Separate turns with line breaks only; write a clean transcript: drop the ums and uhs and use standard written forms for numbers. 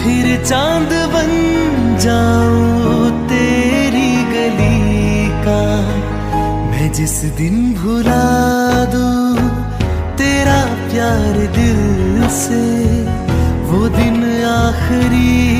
फिर चांद बन जाऊं तेरी गली का। मैं जिस दिन भुला दूं तेरा प्यार दिल से, वो दिन आखिरी